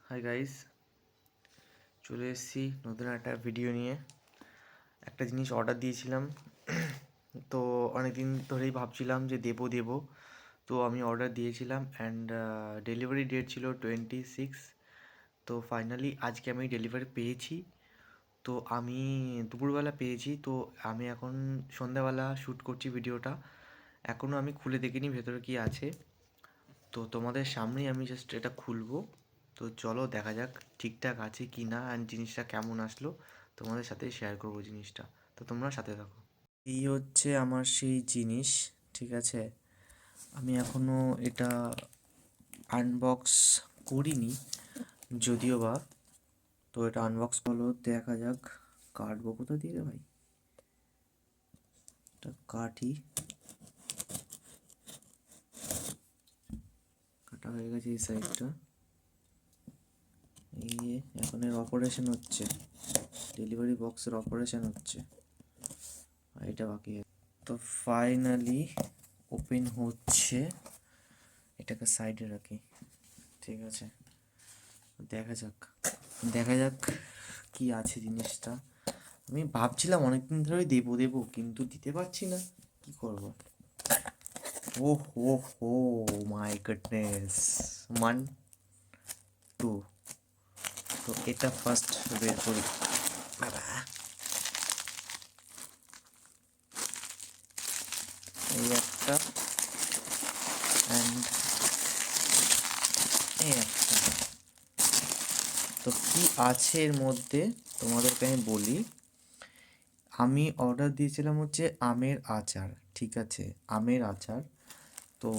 Hi guys, চলে এসেছি নতুন একটা ভিডিও নিয়ে। একটা জিনিস অর্ডার দিয়েছিলাম, তো অনেক দিন ধরেই ভাবছিলাম যে দেবো। তো আমি অর্ডার দিয়েছিলাম অ্যান্ড ডেলিভারি ডেট ছিল 26। তো ফাইনালি আজকে আমি ডেলিভারি পেয়েছি। তো আমি দুপুরবেলা পেয়েছি, তো আমি এখন সন্ধ্যাবেলা শ্যুট করছি ভিডিওটা। এখনও আমি খুলে দেখিনি ভেতরে কি আছে। তো তোমাদের সামনেই আমি জাস্ট এটা খুলবো। তো চলো দেখা যাক ঠিকঠাক আছে কি না অ্যান্ড জিনিসটা কেমন আসলো, তোমাদের সাথে শেয়ার করবো জিনিসটা। তো তোমরা সাথে থাকো। এই হচ্ছে আমার সেই জিনিস, ঠিক আছে। আমি এখনও এটা আনবক্স করিনি যদিও বা। তো এটা আনবক্স করলো, দেখা যাক। কাটবো কোথা দিয়ে রে ভাই, এটা কাটি। কাটা হয়ে গেছে এই সাইডটা। এই যে এখন এর অপারেশন হচ্ছে, ডেলিভারি বক্সের অপারেশন হচ্ছে, আর এটা বাকি আছে। তো ফাইনালি ওপেন হচ্ছে। এটাকে সাইডে রাখি, ঠিক আছে। দেখা যাক দেখা যাক কি আছে জিনিসটা। আমি ভাবছিলাম অনেকদিন ধরেই দেবো কিন্তু দিতে পারছি না, কি করব। ওহ ওহ ও মাই গুডনেস, 1 2। তো এটা ফার্স্ট বের করি। বাবা, এই একটা অ্যান্ড এই একটা। তো কি আছে এর মধ্যে তোমাদেরকে আমি বলি। আমি অর্ডার দিয়েছিলাম হচ্ছে আমের আচার, ঠিক আছে। আমের আচার। তো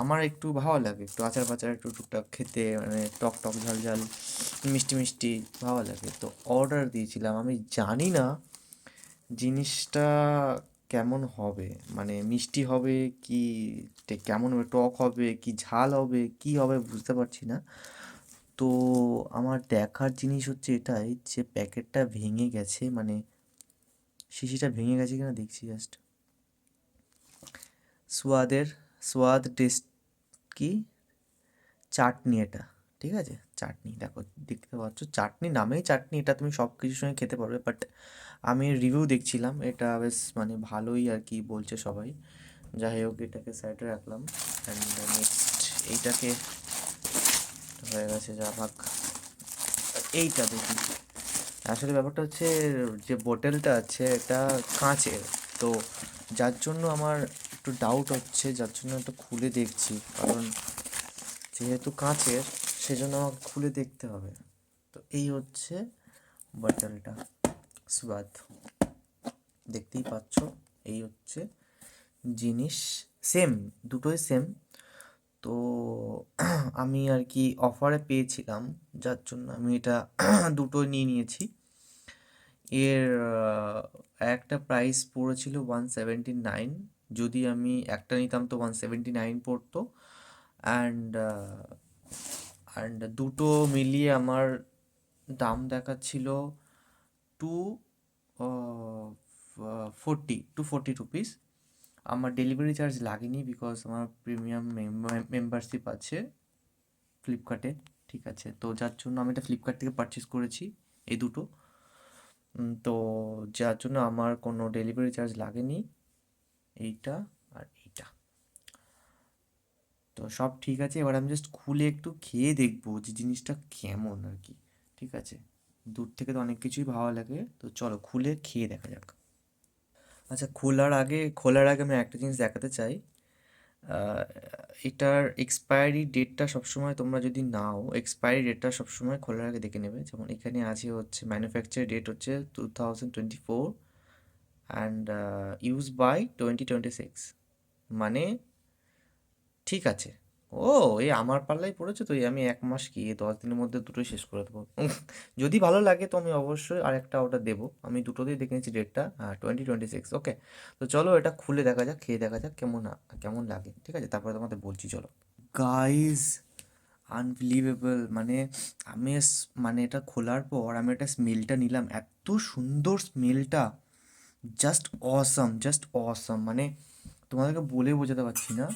আমার একটু ভালো লাগে, একটু আচার ফাচার একটু টুকটাক খেতে, মানে টক টক ঝাল ঝাল মিষ্টি মিষ্টি ভালো লাগে। তো অর্ডার দিয়েছিলাম, আমি জানি না জিনিসটা কেমন হবে, মানে মিষ্টি হবে কি কেমন হবে, টক হবে কি ঝাল হবে কি হবে বুঝতে পারছি না। তো আমার দেখার জিনিস হচ্ছে এটাই যে প্যাকেটটা ভেঙে গেছে, মানে শিশিটা ভেঙে গেছে কিনা দেখছি জাস্ট। সোয়াদের সোয়াদ টেস্ট কি চাটনি এটা, ঠিক আছে। চাটনি দেখো, দেখতে পাচ্ছ চাটনি, নামেই চাটনি, এটা তুমি সব কিছুর সঙ্গে খেতে পারবে। বাট আমি রিভিউ দেখছিলাম, এটা বেশ মানে ভালোই আর কি বলছে সবাই। যাই হোক, এটাকে সাইডে রাখলাম অ্যান্ড নেক্সট এইটাকে, হয়ে গেছে যা ভাগ। এইটা দেখি, আসলে ব্যাপারটা হচ্ছে যে বোতলটা আছে এটা কাঁচের। তো যার জন্য আমার একটু ডাউট হচ্ছে, যার জন্য একটু খুলে দেখছি, কারণ যেহেতু কাঁচের সেজন্য আমাকে খুলে দেখতে হবে। তো এই হচ্ছে বোতলটা, স্বাদ দেখতেই পাচ্ছ। এই হচ্ছে জিনিস, সেম, দুটোই সেম। তো আমি আর কি অফারে পেয়েছিলাম, যার জন্য আমি এটা দুটো নিয়ে নিয়েছি। এর একটা প্রাইস পড়েছিল 179। যদি আমি একটা নিতাম তো 179 পড়তো। অ্যান্ড দুটো মিলিয়ে আমার দাম দেখাচ্ছিল টু 240 রুপিস। আমার ডেলিভারি চার্জ লাগেনি বিকজ আমার প্রিমিয়াম মেম্বারশিপ আছে ফ্লিপকার্টে, ঠিক আছে। তো যার জন্য আমি এটা ফ্লিপকার্ট থেকে পারচেস করেছি এই দুটো। তো যার জন্য আমার কোনো ডেলিভারি চার্জ লাগেনি, এইটা আর এইটা। তো সব ঠিক আছে, এবার আমি জাস্ট খুলে একটু খেয়ে দেখবো যে জিনিসটা কেমন আর কি, ঠিক আছে। দূর থেকে তো অনেক কিছুই ভালো লাগে, তো চলো খুলে খেয়ে দেখা যাক। আচ্ছা, খোলার আগে আমি একটা জিনিস দেখাতে চাই। আহ, এটার এক্সপায়ারি ডেটটা সবসময় তোমরা যদি নাও, এক্সপায়ারি ডেটটা সবসময় খোলার আগে দেখে নেবে। যেমন এখানে আছে হচ্ছে ম্যানুফ্যাকচার ডেট হচ্ছে 2024 অ্যান্ড ইউজ বাই 2026, মানে ঠিক আছে। ও, এই আমার পাল্লাই পড়েছে তো, এই আমি 1 মাস কি 10 দিনের মধ্যে দুটোই শেষ করে দেবো। যদি ভালো লাগে তো আমি অবশ্যই আরেকটা অর্ডার দেবো। আমি দুটোতেই দেখে নিচ্ছি ডেটটা, হ্যাঁ 2026, ওকে। তো চলো এটা খুলে দেখা যাক, খেয়ে দেখা যাক কেমন লাগে, ঠিক আছে, তারপরে তোমাদের বলছি চলো। গাইজ, আনবিলিভেবল, মানে মানে এটা খোলার পর আমি একটা স্মেলটা নিলাম, এত সুন্দর স্মেলটা, জাস্ট অসাম, মানে তোমাদেরকে বলে বোঝাতে পারছি না।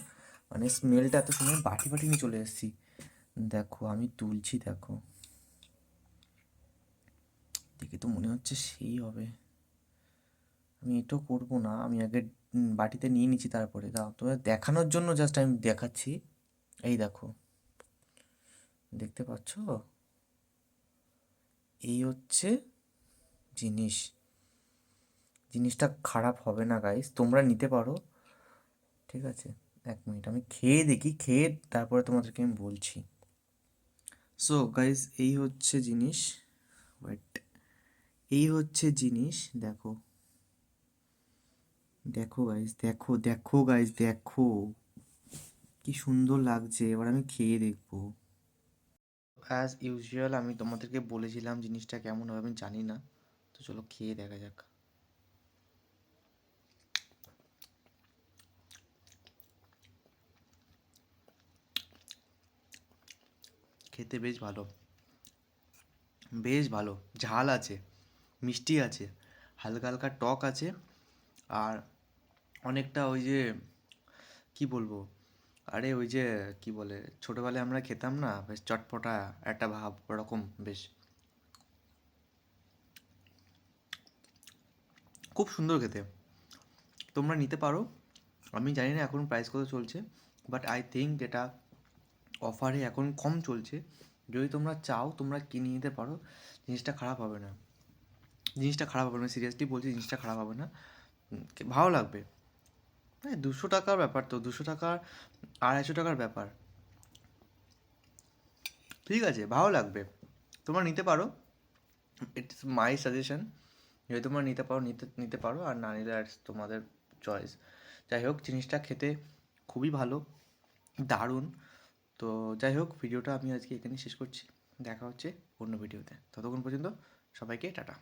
মানে স্মেলটা এত সুন্দর, বাটি বাটি নিয়ে চলে এসেছি। দেখো আমি তুলছি, দেখো দেখে তো মনে হচ্ছে সেই হবে। আমি এটাও করবো না, আমি আগে বাটিতে নিয়ে নিচ্ছি, তারপরে দাও তোমাদের দেখানোর জন্য জাস্ট আমি দেখাচ্ছি। এই দেখো, দেখতে পাচ্ছ? এই হচ্ছে জিনিস। জিনিসটা খারাপ হবে না গাইস, তোমরা নিতে পারো। ঠিক আছে, 1 মিনিট আমি খেয়ে দেখি, খেয়ে তারপরে তোমাদেরকে আমি বলছি। সো গাইস, এই হচ্ছে জিনিস। ওয়েট, এই হচ্ছে জিনিস। দেখো দেখো গাইস, দেখো দেখো গাইস, দেখো কি সুন্দর লাগছে। এবার আমি খেয়ে দেখবো। অ্যাজ ইউজুয়াল আমি তোমাদেরকে বলেছিলাম জিনিসটা কেমন হবে আমি জানি না, তো চলো খেয়ে দেখা যাক। খেতে বেশ ভালো, বেশ ভালো। ঝাল আছে, মিষ্টি আছে, হালকা হালকা টক আছে, আর অনেকটা ওই যে কি বলবো, আরে ওই যে কি বলে, ছোটোবেলায় আমরা খেতাম না বেশ চটপটা একটা ভাব, ওরকম বেশ। খুব সুন্দর খেতে, তোমরা নিতে পারো। আমি জানি না এখন প্রাইস কত চলছে, বাট আই থিঙ্ক এটা অফারে এখন কম চলছে। যদি তোমরা চাও তোমরা কিনে নিতে পারো, জিনিসটা খারাপ হবে না। জিনিসটা খারাপ হবে না, সিরিয়াসলি বলছি, জিনিসটা খারাপ হবে না। ভালো লাগবে। হ্যাঁ, 200 টাকার ব্যাপার তো, 200 টাকার 250 টাকার ব্যাপার। ঠিক আছে, ভালো লাগবে, তোমরা নিতে পারো। It's my suggestion. যদি তোমরা নিতে পারো নিতে নিতে পারো, আর না নিলে আর তোমাদের চয়েস। যাই হোক, জিনিসটা খেতে খুবই ভালো, দারুণ। তো যাই হোক, ভিডিওটা আমি আজকে এখানেই শেষ করছি। দেখা হচ্ছে অন্য ভিডিওতে, ততক্ষণ পর্যন্ত সবাইকে টাটা।